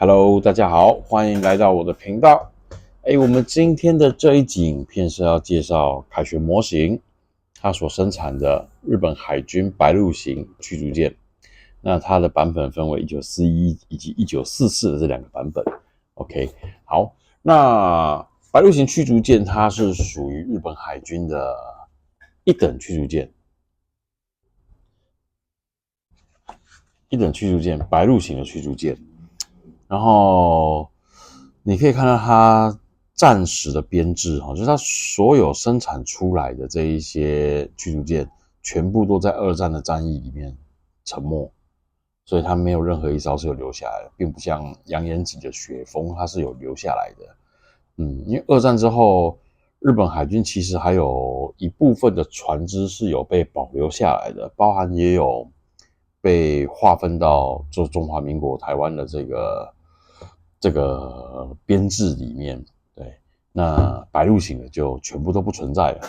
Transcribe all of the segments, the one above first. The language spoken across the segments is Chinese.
Hello，大家好，欢迎来到我的频道。我们今天的这一集影片是要介绍凯旋模型，它所生产的日本海军白鹿型驱逐舰。那它的版本分为1941以及1944的这两个版本。OK， 好，那白鹿型驱逐舰它是属于日本海军的一等驱逐舰，白鹿型的驱逐舰。然后你可以看到它战时的编制，就是它所有生产出来的这一些驱逐舰，全部都在二战的战役里面沉没，所以它没有任何一艘是有留下来的，并不像扬言级的雪峰，它是有留下来的。因为二战之后，日本海军其实还有一部分的船只是有被保留下来的，包含也有被划分到就中华民国台湾的这个编制里面。对，那白鹿型的就全部都不存在了。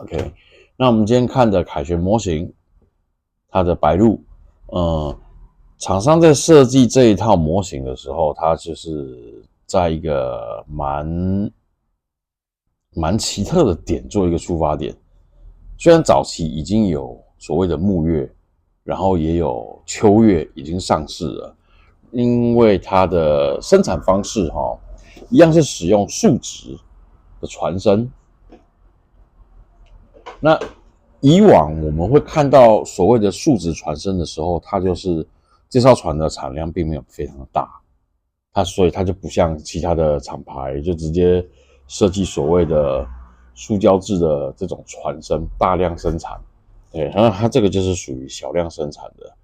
OK， 那我们今天看的凯旋模型，它的白鹿，厂商在设计这一套模型的时候，它就是在一个蛮奇特的点做一个出发点。虽然早期已经有所谓的木月，然后也有秋月已经上市了，因为它的生产方式一样是使用树脂的船身。那以往我们会看到所谓的树脂船身的时候，它就是这艘船的产量并没有非常的大，所以它就不像其他的厂牌就直接设计所谓的塑胶制的这种船身大量生产。对，它这个就是属于小量生产的。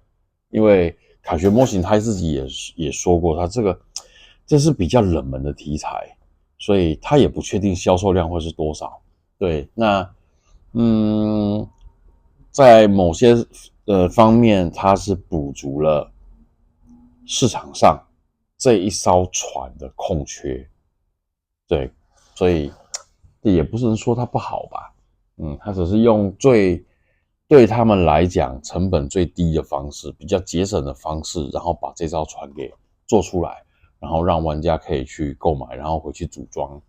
因为凯旋模型他自己也说过，他这是比较冷门的题材，所以他也不确定销售量会是多少。对，那在某些方面，它是补足了市场上这一艘船的空缺。对，所以也不能说它不好吧。它只是用对他们来讲成本最低的方式，比较节省的方式，然后把这艘船给做出来，然后让玩家可以去购买，然后回去组装。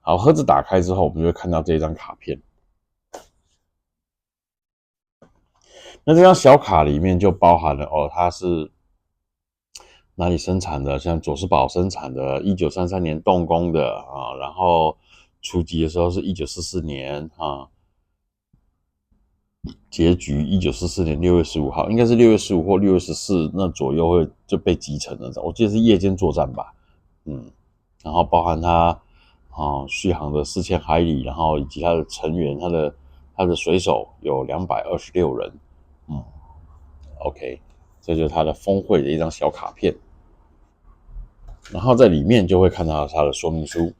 好，盒子打开之后，我们就会看到这张卡片。那这张小卡里面就包含了它是哪里生产的，像佐世保生产的，1933年动工的啊，然后初级的时候是1944年啊，结局1944年6月15号，应该是6月15或6月14那左右会就被击沉了，我记得是夜间作战吧。然后包含它续航的4000海里，然后以及它的成员，它的水手有226人。OK， 这就是它的峰会的一张小卡片。然后在里面就会看到它的说明书。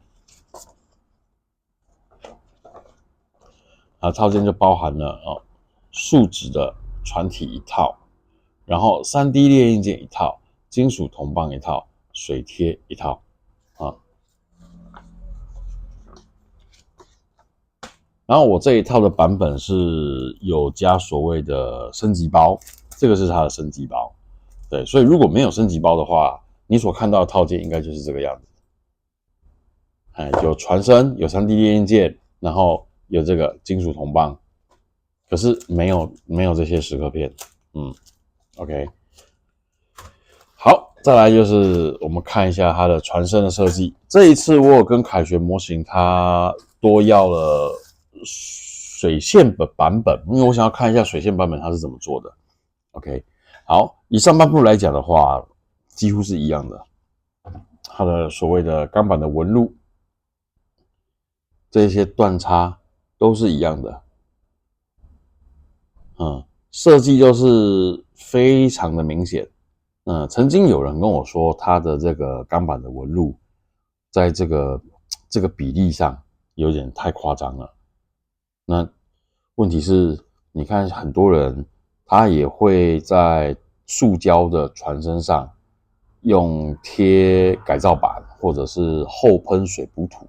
套件就包含了树脂的船体一套，然后 3D 列印件一套，金属铜棒一套，水贴一套然后我这一套的版本是有加所谓的升级包，这个是它的升级包。对，所以如果没有升级包的话，你所看到的套件应该就是这个样子。有船身，有 3D 列印件，然后有这个金属铜棒，可是没有这些蚀刻片。OK， 好，再来就是我们看一下它的船身的设计。这一次我有跟凯旋模型它多要了水线的版本，因为我想要看一下水线版本它是怎么做的。OK， 好，以上半部来讲的话，几乎是一样的。它的所谓的钢板的纹路，这些断差都是一样的。设计就是非常的明显。曾经有人跟我说，它的这个钢板的纹路，在这个比例上有点太夸张了。那问题是，你看很多人他也会在塑胶的船身上用贴改造板或者是后喷水补土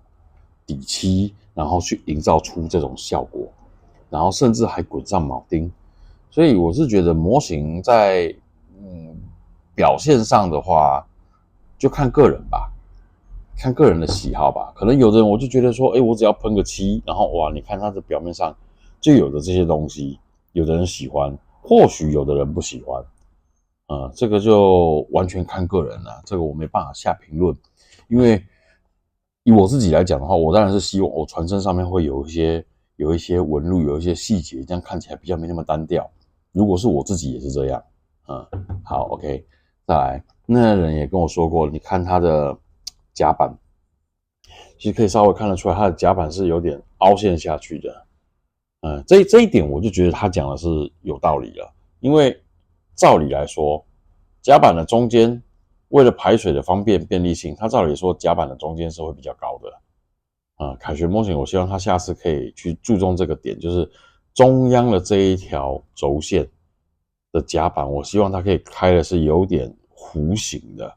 底漆，然后去营造出这种效果，然后甚至还滚上铆钉。所以我是觉得模型在表现上的话，就看个人吧，看个人的喜好吧。可能有的人我就觉得说，我只要喷个漆，然后哇，你看它的表面上就有的这些东西，有的人喜欢，或许有的人不喜欢。这个就完全看个人了，这个我没办法下评论，因为以我自己来讲的话，我当然是希望我船身上面会有一些纹路，有一些细节，这样看起来比较没那么单调。如果是我自己也是这样，好 ，OK， 再来，那人也跟我说过，你看他的甲板，其实可以稍微看得出来，他的甲板是有点凹陷下去的。这一点我就觉得他讲的是有道理了，因为照理来说，甲板的中间为了排水的便利性，它照理说甲板的中间是会比较高的。凯旋模型，我希望他下次可以去注重这个点，就是中央的这一条轴线的甲板，我希望它可以开的是有点弧形的，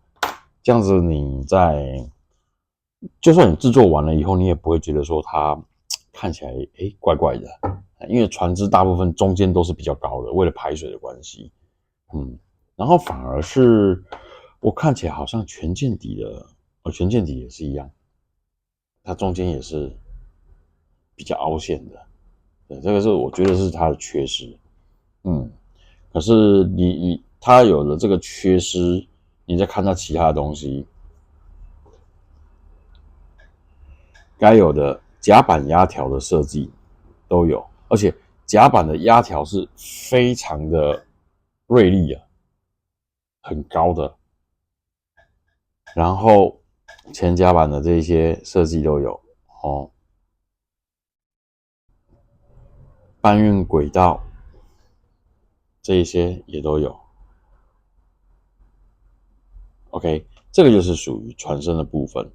这样子你就算你制作完了以后，你也不会觉得说它看起来怪怪的，因为船只大部分中间都是比较高的，为了排水的关系。然后反而是我看起来好像全舰底也是一样，它中间也是比较凹陷的。对，这个是我觉得是它的缺失。可是它有了这个缺失，你再看它其他的东西，该有的甲板压条的设计都有，而且甲板的压条是非常的锐利啊，很高的。然后前甲板的这些设计都有搬运轨道这一些也都有。OK， 这个就是属于船身的部分。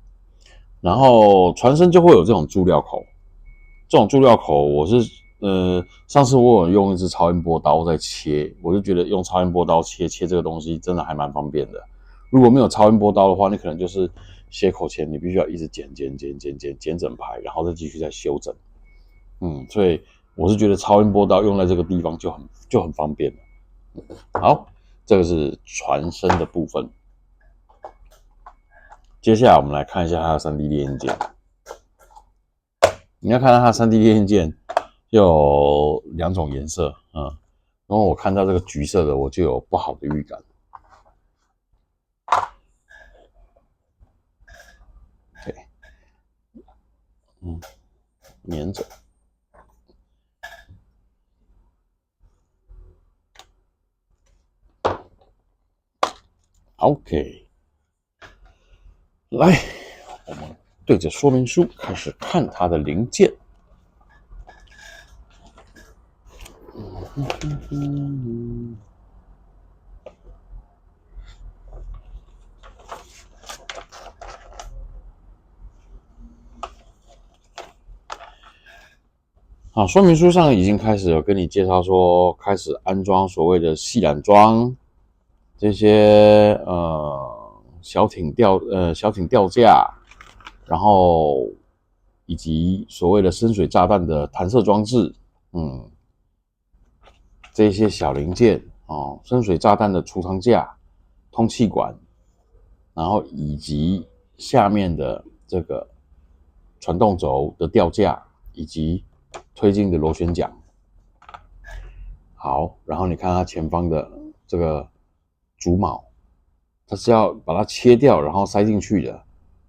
然后船身就会有这种注料口，这种注料口我是上次我有用一支超音波刀在切，我就觉得用超音波刀切这个东西真的还蛮方便的。如果没有超音波刀的话，你可能就是切口前你必须要一直剪整排，然后再继续再修整。所以我是觉得超音波刀用在这个地方就很方便了。好，这个是船身的部分。接下来我们来看一下它的 3D 列印件。你要看到它的 3D 列印件有2种颜色，然后我看到这个橘色的，我就有不好的预感。对，粘着。OK， 来，我们对着说明书开始看它的零件。好，说明书上已经开始有跟你介绍说，开始安装所谓的细缆桩，这些小艇吊架，然后以及所谓的深水炸弹的弹射装置，这些小零件深水炸弹的储藏架、通气管，然后以及下面的这个传动轴的吊架以及推进的螺旋桨。好，然后你看它前方的这个主铆，它是要把它切掉然后塞进去的。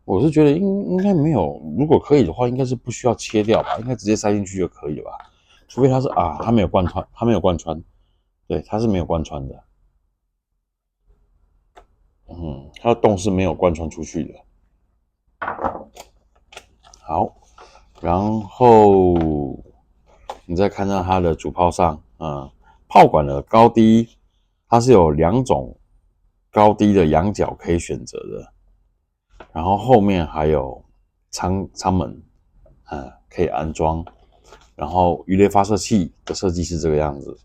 我是觉得应该没有，如果可以的话，应该是不需要切掉吧，应该直接塞进去就可以了吧？除非它是它没有贯穿，对，它是没有贯穿的。它的洞是没有贯穿出去的。好，然后你再看到它的主炮上，炮管的高低，它是有2种高低的仰角可以选择的。然后后面还有舱门，可以安装。然后鱼雷发射器的设计是这个样子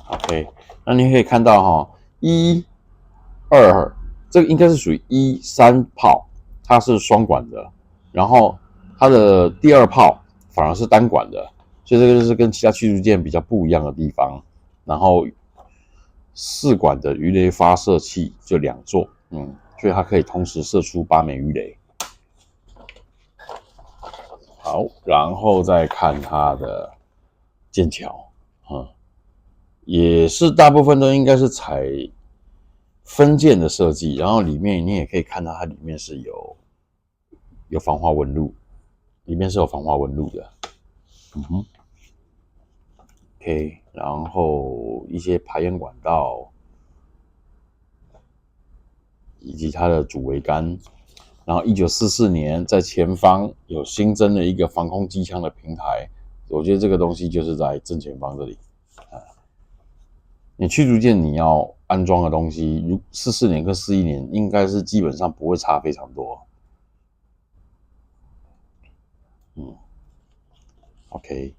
，OK， 那你可以看到1、2，这个应该是属于1、3炮，它是双管的，然后它的第2炮反而是单管的，所以这个就是跟其他驱逐舰比较不一样的地方。然后4管的鱼雷发射器就2座，所以它可以同时射出8枚鱼雷。好，然后再看它的舰桥，也是大部分都应该是采分舰的设计，然后里面你也可以看到它里面是有防滑纹路，里面是有防滑纹路的。OK， 然后一些排烟管道，以及它的主桅杆。然后1944年在前方有新增了一个防空机枪的平台，我觉得这个东西就是在正前方这里。你驱逐舰你要安装的东西，如44年跟41年应该是基本上不会差非常多。OK，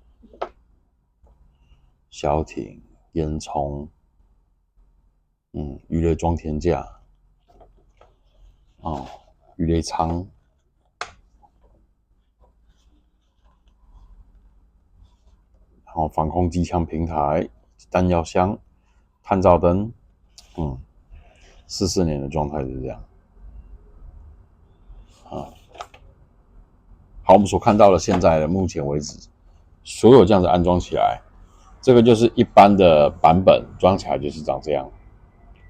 小艇、烟囱，鱼雷装填架，鱼雷舱，然后防空机枪平台、弹药箱、探照灯，44年的状态是这样。好，我们所看到的现在的目前为止，所有这样子安装起来，这个就是一般的版本，装起来就是长这样。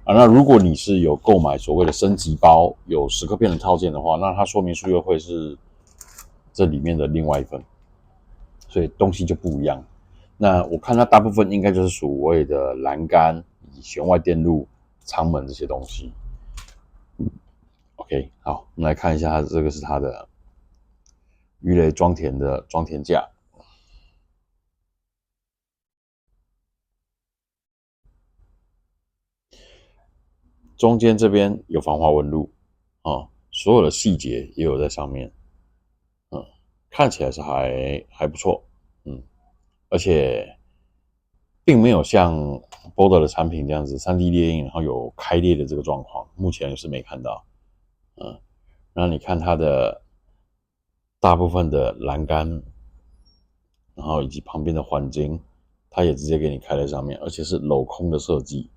那如果你是有购买所谓的升级包，有10颗片的套件的话，那它说明书又会是这里面的另外一份，所以东西就不一样。那我看它大部分应该就是所谓的栏杆、弦外电路、舱门这些东西。OK， 好，我们来看一下这个是它的鱼雷装填的装填架。中间这边有防滑纹路所有的细节也有在上面，看起来是还不错，而且并没有像 Border 的产品这样子3D 列印，然后有开裂的这个状况，目前是没看到，然后你看它的大部分的栏杆，然后以及旁边的环巾，它也直接给你开在上面，而且是镂空的设计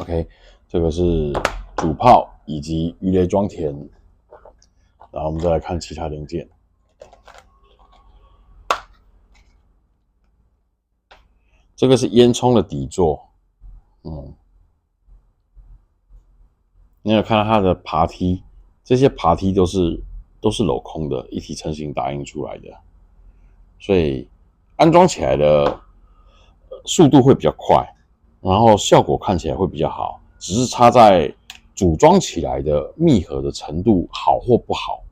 ，OK， 这个是主炮以及鱼雷装填，然后我们再来看其他零件。这个是烟囱的底座，你有看到它的爬梯，这些爬梯都是镂空的，一体成型打印出来的，所以安装起来的速度会比较快，然后效果看起来会比较好，只是差在组装起来的密合的程度好或不好，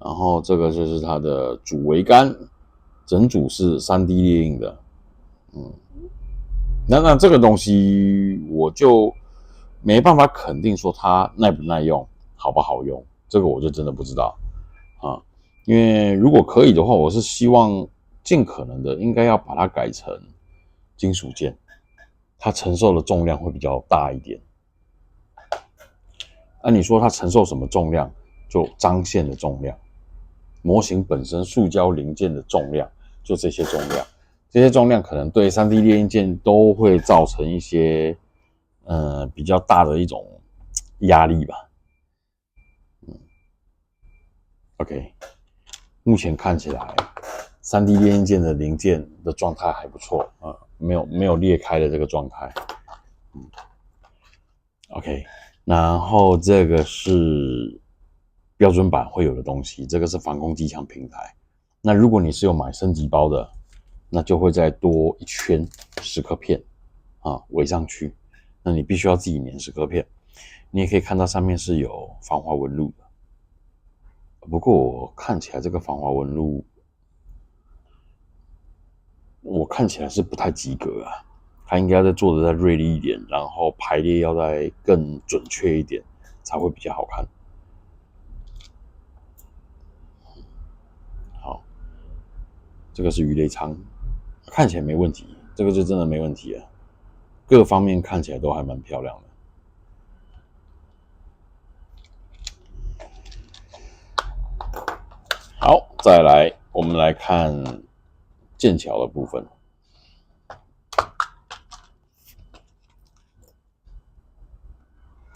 然后这个就是它的主桅杆，整组是3D 列印的，那这个东西我就没办法肯定说它耐不耐用，好不好用，这个我就真的不知道因为如果可以的话，我是希望尽可能的应该要把它改成金属件，它承受的重量会比较大一点。你说它承受什么重量？就张线的重量，模型本身塑胶零件的重量，就这些重量。这些重量可能对 3D 列印件都会造成一些比较大的一种压力吧。OK， 目前看起来 3D 列印件的零件的状态还不错没有裂开的这个状态。OK， 然后这个是标准版会有的东西，这个是防空机枪平台。那如果你是有买升级包的，那就会再多一圈10颗片围上去，那你必须要自己粘10颗片。你也可以看到上面是有防滑纹路的，不过我看起来这个防滑纹路，我看起来是不太及格啊。它应该再做的再锐利一点，然后排列要再更准确一点，才会比较好看。好，这个是鱼雷舱，看起来没问题，这个就真的没问题了。各方面看起来都还蛮漂亮的。好，再来我们来看剑桥的部分。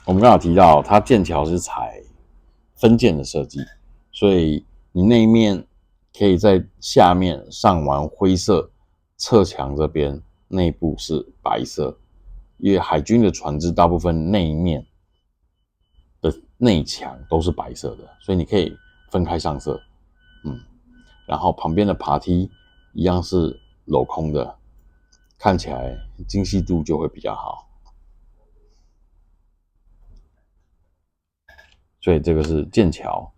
我们刚好提到，它剑桥是采分件的设计，所以你那一面可以在下面上完灰色，侧墙这边内部是白色，因为海军的船只大部分内面的内墙都是白色的，所以你可以分开上色。然后旁边的爬梯一样是镂空的，看起来精细度就会比较好。所以这个是剑桥，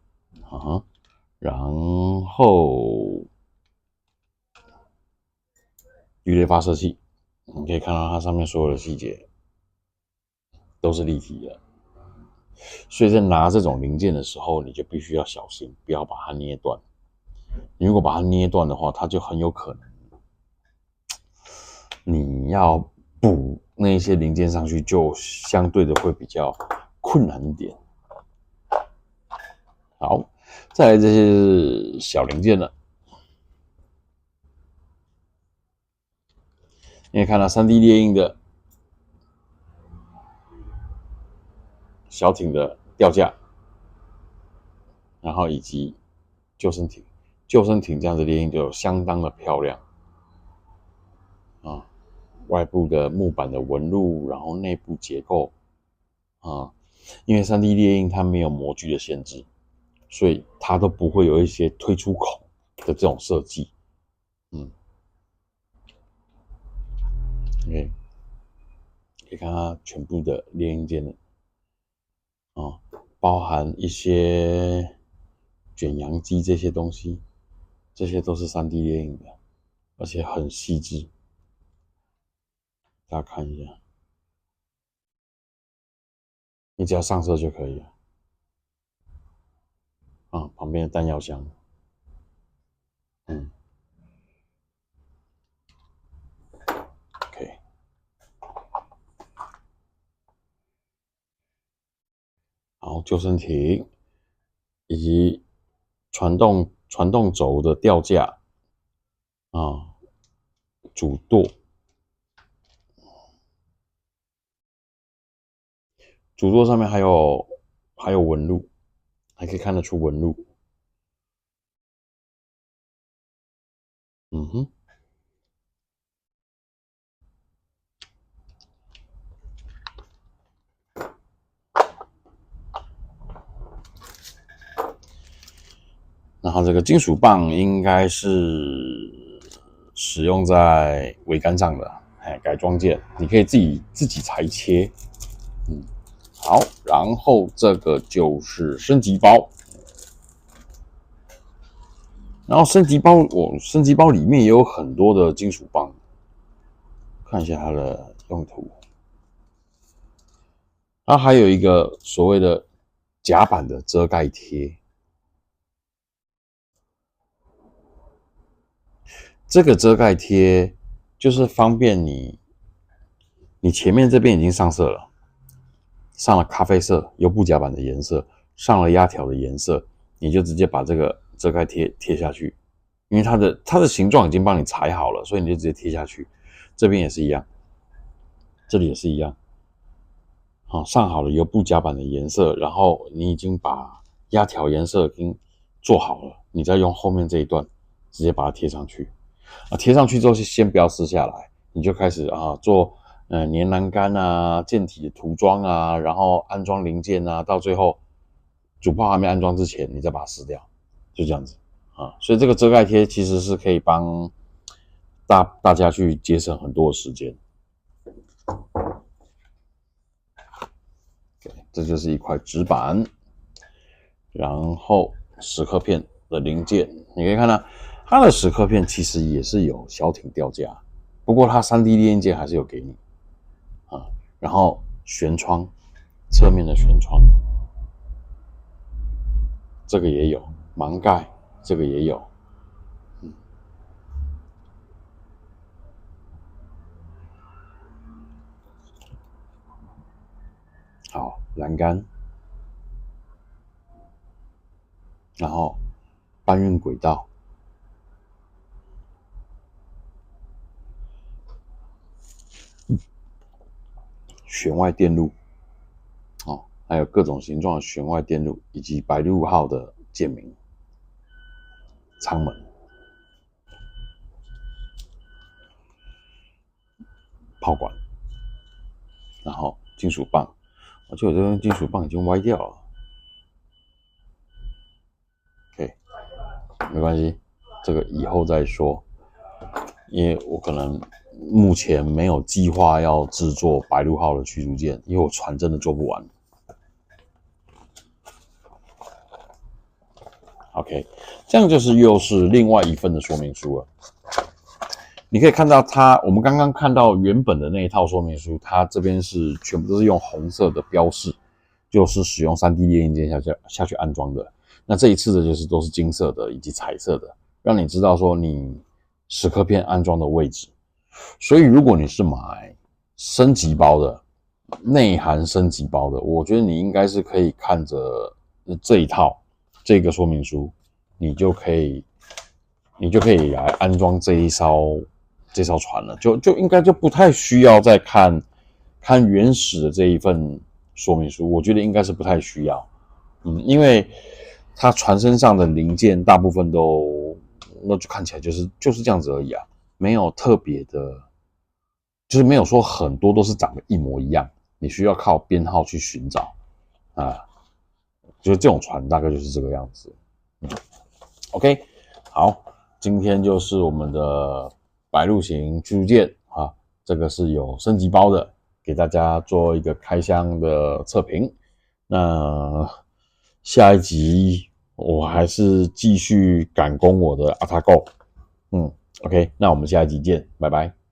然后鱼雷发射器，你可以看到它上面所有的细节都是立体的，所以在拿这种零件的时候，你就必须要小心，不要把它捏断。你如果把它捏断的话，它就很有可能你要补那些零件上去，就相对的会比较困难一点。好，再来这些是小零件了。你可以看到 3D 列印的小艇的吊架，然后以及救生艇。救生艇这样子列印就相当的漂亮啊，外部的木板的纹路，然后内部结构啊，因为 3D 列印它没有模具的限制，所以它都不会有一些推出孔的这种设计。OK， 可以看它全部的列印件啊，包含一些卷扬机这些东西，这些都是 3D 列印的，而且很细致。大家看一下，你只要上色就可以了。旁边的弹药箱，OK。然后救生艇以及传动轴的吊架主舵，主舵上面还有纹路，还可以看得出纹路。然后这个金属棒应该是使用在桅杆上的，改装件，你可以自己裁切。好，然后这个就是升级包，然后升级包里面也有很多的金属棒，看一下它的用途。它还有一个所谓的甲板的遮盖贴，这个遮盖贴就是方便你前面这边已经上色了，上了咖啡色油布甲板的颜色，上了压条的颜色，你就直接把这个遮盖贴贴下去，因为它的形状已经帮你裁好了，所以你就直接贴下去。这边也是一样，这里也是一样。上好了油布甲板的颜色，然后你已经把压条颜色已经做好了，你再用后面这一段直接把它贴上去。贴上去之后先不要撕下来，你就开始做粘栏杆啊、舰体的涂装啊，然后安装零件啊，到最后主炮还没安装之前，你再把它撕掉，就这样子所以这个遮盖贴其实是可以帮大家去节省很多的时间。这就是一块纸板，然后蚀刻片的零件，你可以看到它的蚀刻片其实也是有小艇吊架，不过它 3D 列印件还是有给你然后舷窗，侧面的舷窗，这个也有，盲盖这个也有，栏杆，然后搬运轨道，弦外电路，还有各种形状的弦外电路，以及白鹭号的舰名、舱门、炮管，然后金属棒。就我这根金属棒已经歪掉了。OK， 没关系，这个以后再说，因为我可能目前没有计划要制作白鹭号的驱逐舰，因为我船真的做不完。OK， 这样就是又是另外一份的说明书了。你可以看到我们刚刚看到原本的那一套说明书，它这边是全部都是用红色的标示，就是使用 3D 列印件下去安装的。那这一次的就是都是金色的以及彩色的，让你知道说你蚀刻片安装的位置。所以如果你是买升级包的，内含升级包的，我觉得你应该是可以看着这一套这个说明书，你就可以来安装这艘船了，就应该就不太需要再看原始的这一份说明书，我觉得应该是不太需要，因为它船身上的零件大部分都，那就看起来就是这样子而已啊，没有特别的，就是没有说很多都是长得一模一样，你需要靠编号去寻找啊，就是这种船大概就是这个样子。OK， 好，今天就是我们的白鹭型驱逐舰啊，这个是有升级包的，给大家做一个开箱的测评。那下一集我还是继续赶工我的阿塔狗，OK， 那我们下一集见，拜拜。